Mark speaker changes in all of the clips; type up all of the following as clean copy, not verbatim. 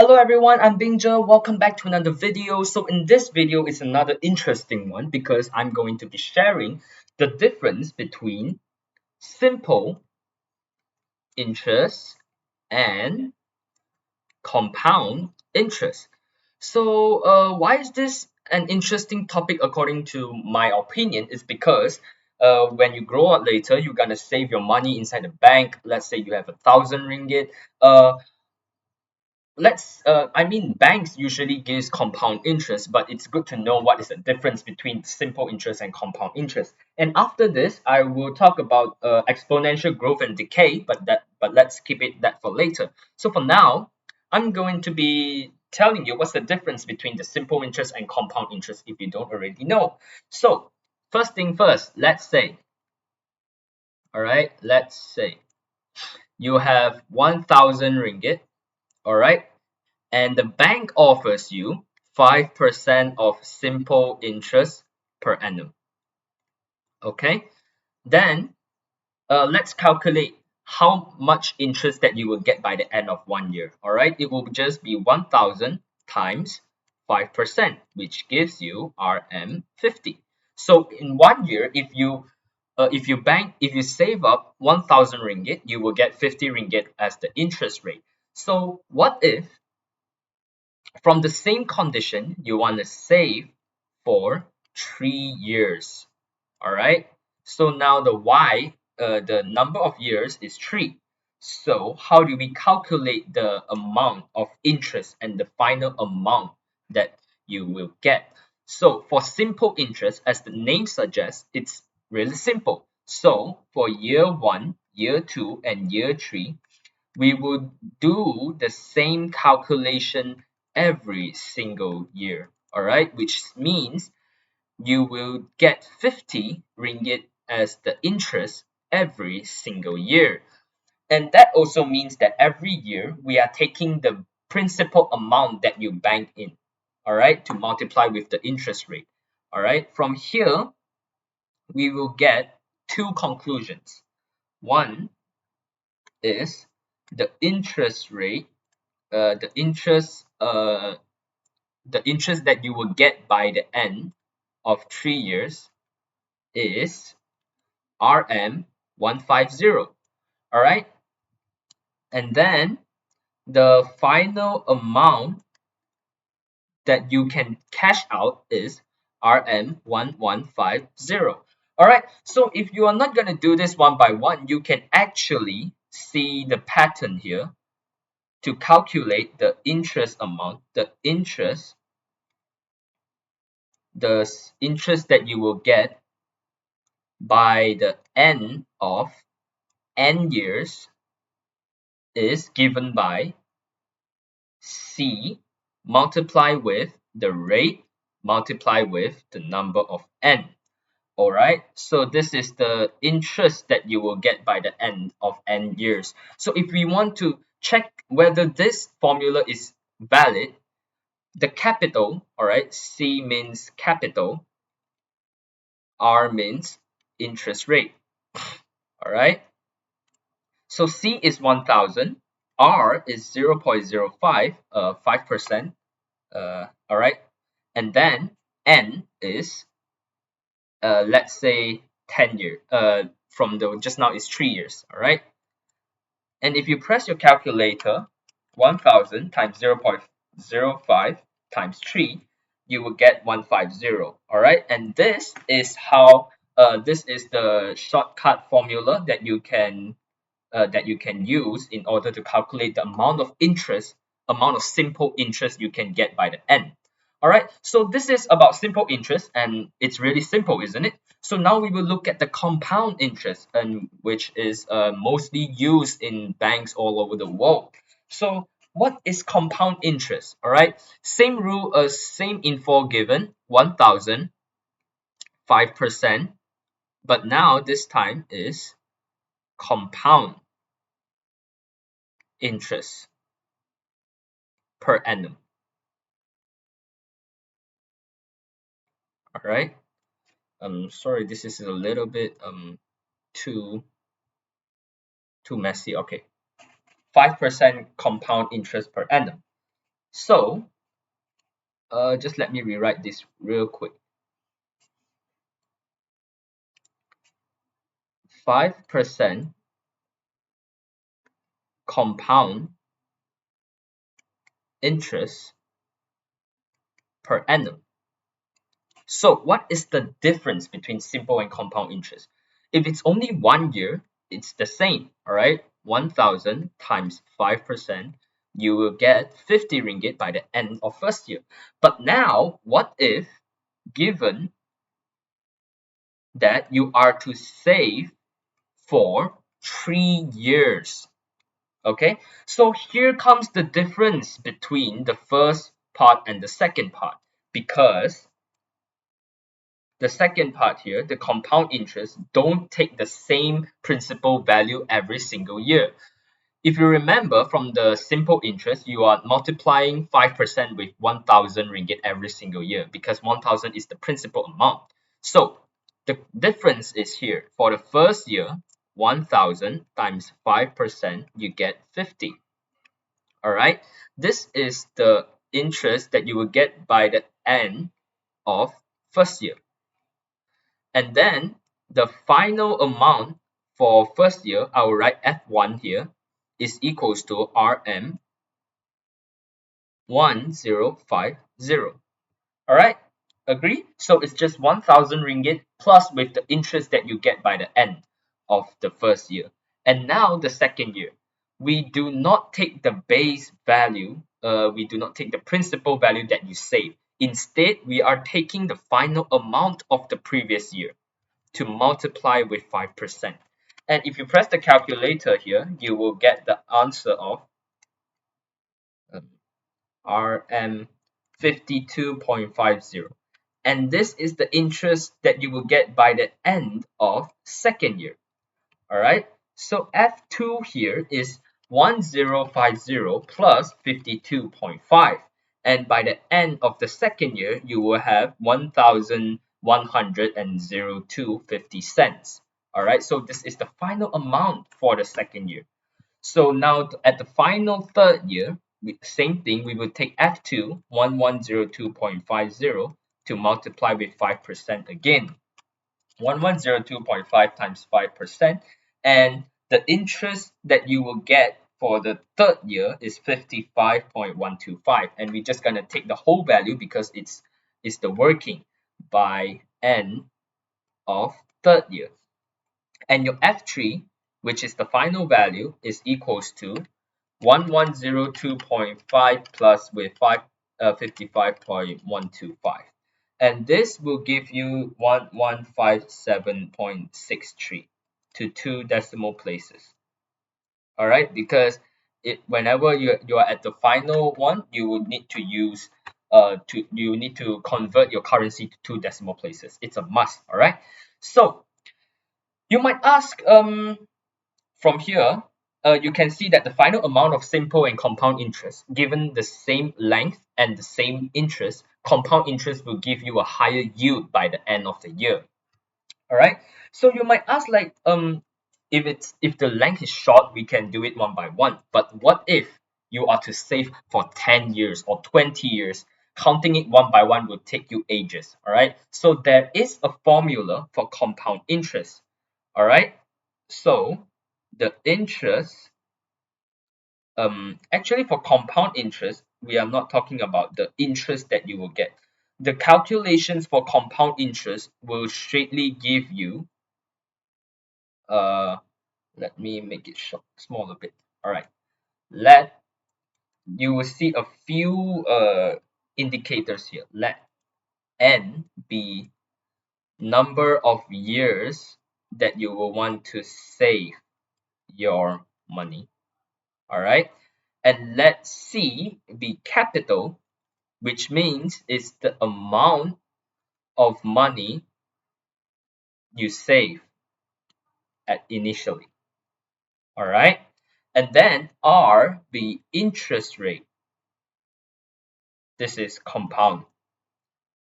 Speaker 1: Hello everyone, I'm Binja. Welcome back to another video. So in this video is another interesting one because I'm going to be sharing the difference between simple interest and compound interest. So why is this an interesting topic according to my opinion is because when you grow up later, you're gonna save your money inside the bank. Let's say you have 1,000 ringgit. Banks usually gives compound interest, but it's good to know what is the difference between simple interest and compound interest. And after this, I will talk about exponential growth and decay, but let's keep it that for later. So for now, I'm going to be telling you what's the difference between the simple interest and compound interest if you don't already know. So first thing first, let's say you have 1,000 ringgit, all right, and the bank offers you 5% of simple interest per annum. Okay, then let's calculate how much interest that you will get by the end of 1 year. All right, it will just be 1,000 times 5%, which gives you RM 50. So in 1 year, if you save up 1,000 ringgit, you will get 50 ringgit as the interest rate. So what if from the same condition, you want to save for 3 years. All right. So now the number of years is 3. So how do we calculate the amount of interest and the final amount that you will get? So for simple interest, as the name suggests, it's really simple. So for year 1, year 2, and year 3, we would do the same calculation every single year, all right, which means you will get 50 ringgit as the interest every single year. And that also means that every year we are taking the principal amount that you bank in, all right, to multiply with the interest rate. All right, from here we will get two conclusions. One is the interest rate, uh, the interest uh, the interest that you will get by the end of 3 years is RM 150. All right, and then the final amount that you can cash out is RM 1150. All right, so if you are not going to do this one by one, you can actually see the pattern here to calculate the interest amount, the interest that you will get by the end of n years is given by C multiply with the rate multiply with the number of n. All right, so this is the interest that you will get by the end of n years. So if we want to check whether this formula is valid, the capital, all right, C means capital, R means interest rate. All right, so C is 1,000, R is 0.05, 5%, all right, and then N is, let's say 10 years, from the just now is 3 years, all right, and if you press your calculator, 1,000 times 0.05 times 3, you will get 150. All right, and this is the shortcut formula that you can use in order to calculate the amount of simple interest you can get by the end. All right, so this is about simple interest, and it's really simple, isn't it? So now we will look at the compound interest, and which is mostly used in banks all over the world. So what is compound interest? All right, same rule as same info given, 1,000, 5%, but now this time is compound interest per annum. All right, sorry, this is a little bit too messy. Okay, 5% compound interest per annum. So just let me rewrite this real quick. 5% compound interest per annum. So what is the difference between simple and compound interest? If it's only 1 year, it's the same, all right? 1,000 times 5%, you will get 50 ringgit by the end of first year. But now, what if, given that you are to save for 3 years? Okay, so here comes the difference between the first part and the second part, because the second part here, the compound interest, don't take the same principal value every single year. If you remember from the simple interest, you are multiplying 5% with 1,000 ringgit every single year because 1,000 is the principal amount. So the difference is here. For the first year, 1,000 times 5%, you get 50. All right. This is the interest that you will get by the end of first year. And then the final amount for first year, I will write F1 here, is equals to RM 1050. All right, agree? So it's just 1,000 ringgit plus with the interest that you get by the end of the first year. And now the second year, we do not take the base value, we do not take the principal value that you save. Instead, we are taking the final amount of the previous year to multiply with 5%. And if you press the calculator here, you will get the answer of RM 52.50. And this is the interest that you will get by the end of second year. All right. So F2 here is 1050 plus 52.5. And by the end of the second year, you will have 1,102.50 cents. All right. So this is the final amount for the second year. So now at the final third year, same thing, we will take F2, 1102.50 to multiply with 5% again. 1102.5 times 5%, and the interest that you will get for the third year is 55.125, and we're just going to take the whole value because it's the working by end of third year. And your F3, which is the final value, is equals to 1102.5 plus with 55.125. And this will give you 1157.63 to 2 decimal places. All right, because whenever you are at the final one, you will need to use you need to convert your currency to 2 decimal places. It's a must. All right. So you might ask, from here, you can see that the final amount of simple and compound interest, given the same length and the same interest, compound interest will give you a higher yield by the end of the year. All right. So you might ask, like, if the length is short, we can do it one by one. But what if you are to save for 10 years or 20 years? Counting it one by one will take you ages. All right. So there is a formula for compound interest. All right. So the interest, actually for compound interest, we are not talking about the interest that you will get. The calculations for compound interest will straightly give you, let me make it short, small a bit. All right, you will see a few indicators here. Let n be number of years that you will want to save your money. All right, and let C be capital, which means it's the amount of money you save at initially. All right, and then R be interest rate. This is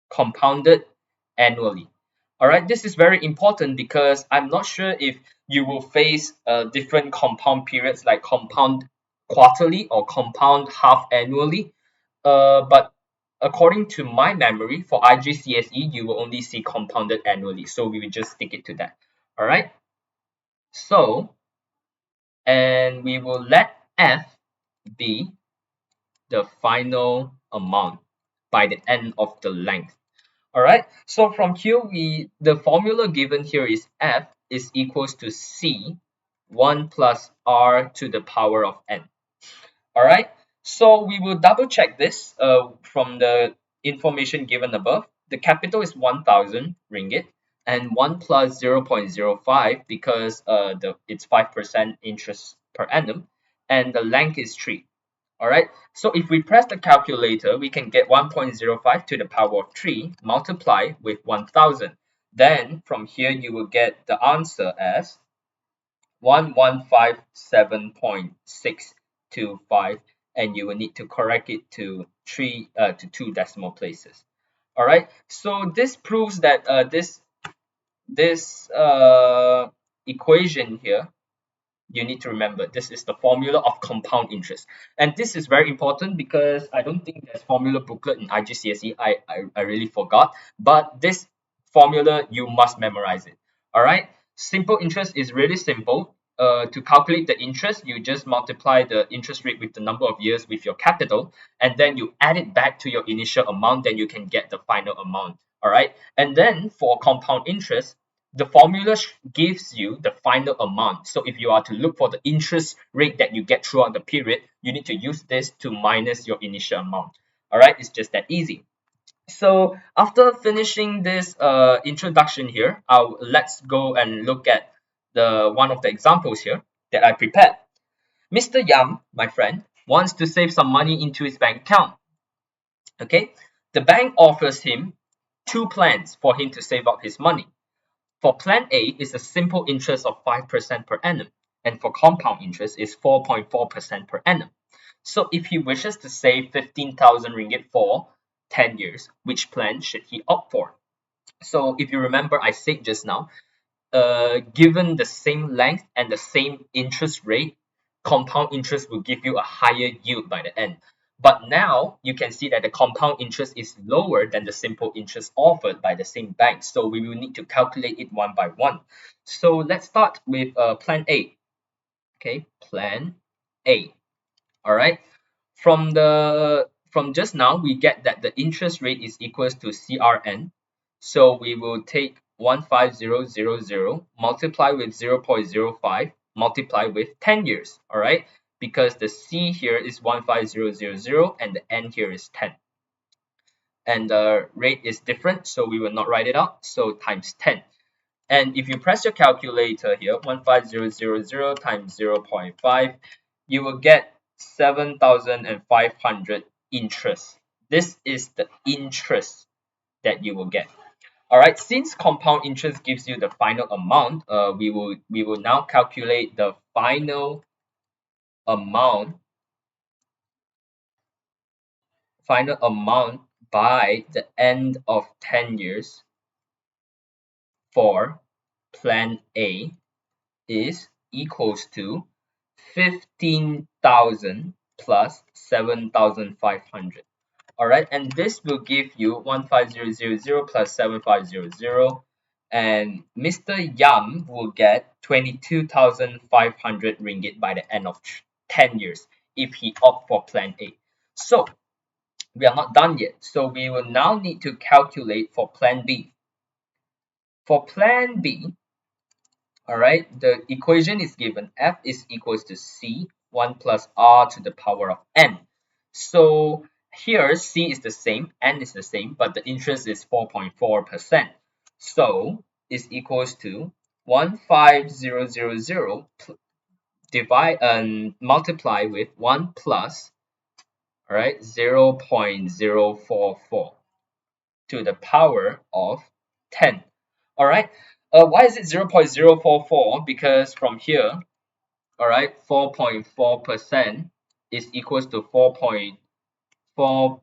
Speaker 1: compounded annually. All right, this is very important because I'm not sure if you will face different compound periods, like compound quarterly or compound half annually. But according to my memory, for IGCSE, you will only see compounded annually. So we will just stick it to that. All right. So, and we will let F be the final amount by the end of the length. All right. So from here, the formula given here is F is equals to C 1 plus R to the power of N. All right. So we will double check this from the information given above. The capital is 1,000 ringgit and 1 plus 0.05 because it's 5% interest per annum and the length is 3. All right. So if we press the calculator, we can get 1.05 to the power of 3 multiply with 1,000. Then from here, you will get the answer as 1157.625, and you will need to correct it to two decimal places. All right. So this proves that this equation here, you need to remember this is the formula of compound interest, and this is very important because I don't think there's formula booklet in IGCSE. I really forgot, but this formula you must memorize it. All right. Simple interest is really simple. To calculate the interest, you just multiply the interest rate with the number of years with your capital, and then you add it back to your initial amount, then you can get the final amount. All right. And then for compound interest, the formula gives you the final amount. So if you are to look for the interest rate that you get throughout the period, you need to use this to minus your initial amount. All right, it's just that easy. So after finishing this introduction here, let's go and look at the one of the examples here that I prepared. Mr. Yam, my friend, wants to save some money into his bank account. Okay, the bank offers him two plans for him to save up his money. For plan A is a simple interest of 5% per annum, and for compound interest is 4.4% per annum. So if he wishes to save 15,000 ringgit for 10 years, which plan should he opt for? So if you remember, I said just now, given the same length and the same interest rate, compound interest will give you a higher yield by the end. But now you can see that the compound interest is lower than the simple interest offered by the same bank. So we will need to calculate it one by one. So let's start with plan A. Okay, plan A. All right. From just now, we get that the interest rate is equals to CRN. So we will take 15000 multiply with 0.05 multiply with 10 years. All right, because the C here is 15000 and the N here is 10. And the rate is different, so we will not write it out. So times 10. And if you press your calculator here, 15000 times 0.5, you will get 7,500 interest. This is the interest that you will get. All right, since compound interest gives you the final amount, we will now calculate the final amount by the end of 10 years for plan A is equals to 15,000 plus 7,500. All right, and this will give you 15000 plus 7500, and Mr. Yam will get 22,500 ringgit by the end of 10 years if he opt for plan A. So we are not done yet. So we will now need to calculate for plan B. For plan B, all right, the equation is given. F is equals to C 1 plus R to the power of N. So here C is the same, N is the same, but the interest is 4.4%. So is equals to 15000 divide and multiply with 1 plus, all right, 0.044 to the power of 10. All right. Why is it 0.044? Because from here, all right, 4.4% is equals to 4.4.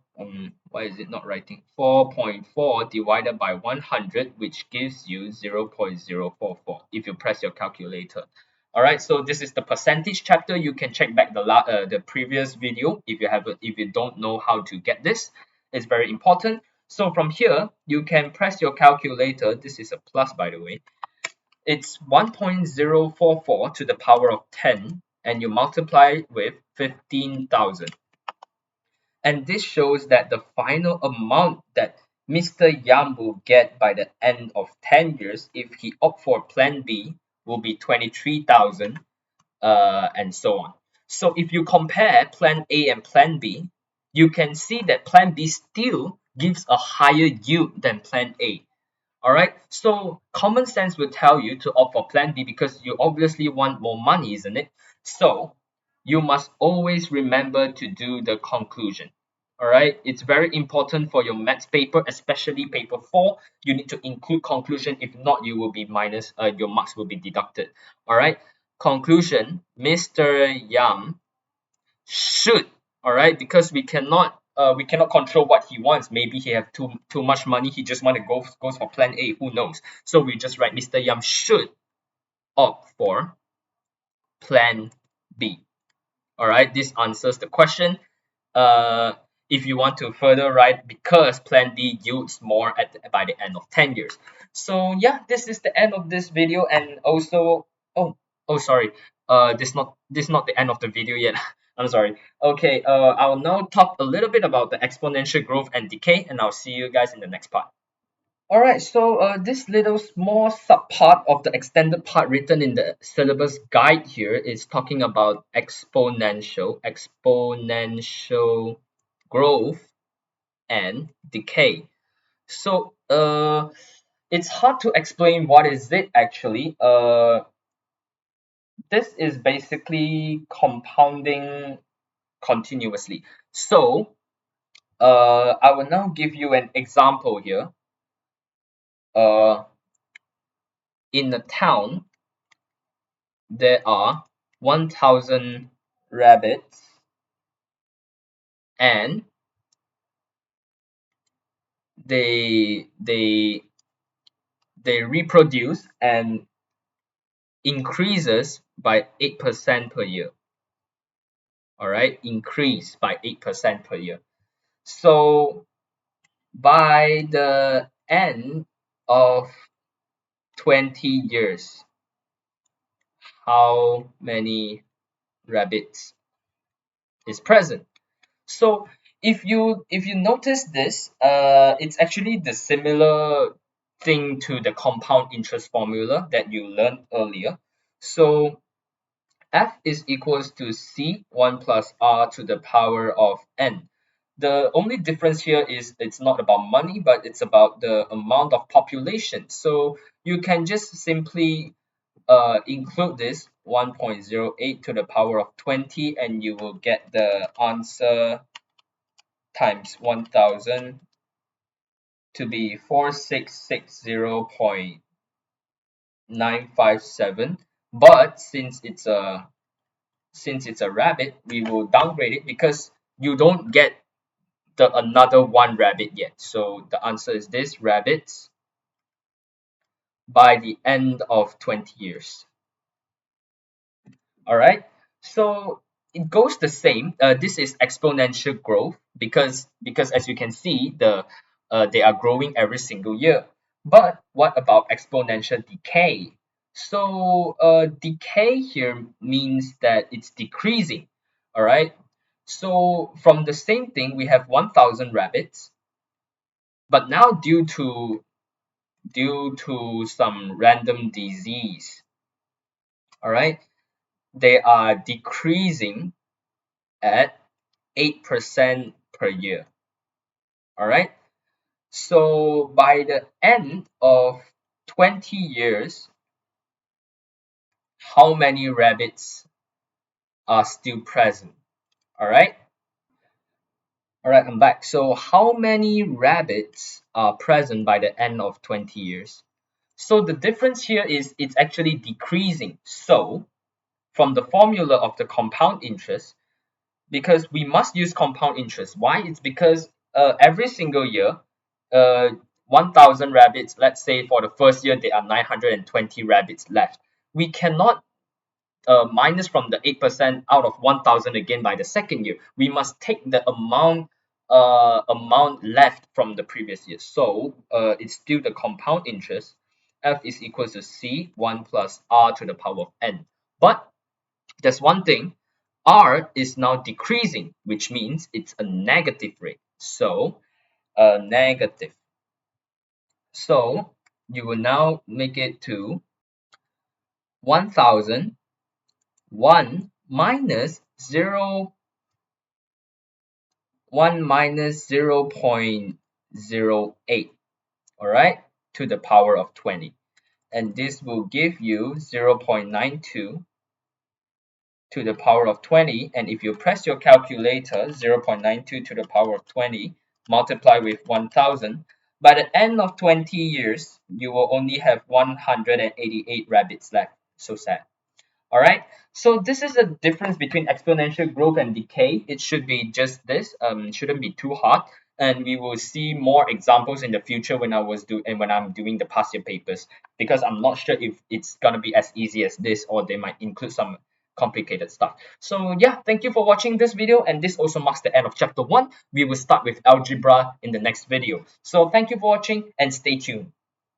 Speaker 1: Why is it not writing? 4.4 divided by 100, which gives you 0.044 if you press your calculator. All right, so this is the percentage chapter. You can check back the previous video if you don't know how to get this. It's very important. So from here, you can press your calculator. This is a plus, by the way. It's 1.044 to the power of 10, and you multiply it with 15,000. And this shows that the final amount that Mr. Yam will get by the end of 10 years if he opt for plan B will be 23,000, and so on. So if you compare plan A and plan B, you can see that plan B still gives a higher yield than plan A. All right, so common sense will tell you to opt for plan B because you obviously want more money, isn't it? So you must always remember to do the conclusion. All right, it's very important for your maths paper, especially paper 4. You need to include conclusion. If not, you will be minus. Your marks will be deducted. All right, conclusion: Mr. Yam should, all right, because we cannot control what he wants. Maybe he have too much money, he just want to goes for plan A, who knows. So we just write Mr. Yam should opt for plan B. All right, this answers the question. uh if you want to further write, because plan B yields more by the end of 10 years. So yeah, this is the end of this video. And also, sorry, this not the end of the video yet. I'm sorry. Okay, I'll now talk a little bit about the exponential growth and decay, and I'll see you guys in the next part. All right, so this little small subpart of the extended part written in the syllabus guide here is talking about exponential growth and decay. So it's hard to explain what is it actually. This is basically compounding continuously. So I will now give you an example here. Uh, in a town, there are 1,000 rabbits, and they they they reproduce and increases by 8% per year. All right, increase by 8% per year. So by the end of 20 years, how many rabbits is present? So if you notice this, it's actually the similar thing to the compound interest formula that you learned earlier. So f is equals to c 1 plus r to the power of n. The only difference here is it's not about money, but it's about the amount of population. So you can just simply include this 1.08 to the power of 20, and you will get the answer times 1000 to be 4660.957. But since it's a rabbit, we will downgrade it because you don't get the another one rabbit yet. So the answer is this: rabbits by the end of 20 years. All right, so it goes the same. This is exponential growth because as you can see, they are growing every single year. But what about exponential decay? So decay here means that it's decreasing. All right, so from the same thing, we have 1,000 rabbits, but now due to some random disease, all right, they are decreasing at 8% per year. All right. So by the end of 20 years, how many rabbits are still present? All right. All right, I'm back. So how many rabbits are present by the end of 20 years? So the difference here is it's actually decreasing. So from the formula of the compound interest, because we must use compound interest. Why? It's because every single year, uh, 1,000 rabbits, let's say for the first year, there are 920 rabbits left. We cannot minus from the 8% out of 1000 again by the second year, we must take the amount left from the previous year. So it's still the compound interest. F is equal to C 1 plus R to the power of n. But there's one thing, R is now decreasing, which means it's a negative rate. So negative. So you will now make it to 1000 1 minus 0 1 minus 0.08, all right, to the power of 20, and this will give you 0.92 to the power of 20. And if you press your calculator, 0.92 to the power of 20 multiply with 1000, by the end of 20 years you will only have 188 rabbits left. So sad. All right, so this is the difference between exponential growth and decay. It should be just this. It shouldn't be too hard, and we will see more examples in the future when when I'm doing the past year papers, because I'm not sure if it's gonna be as easy as this, or they might include some complicated stuff. So yeah, thank you for watching this video, and this also marks the end of chapter 1. We will start with algebra in the next video. So thank you for watching and stay tuned.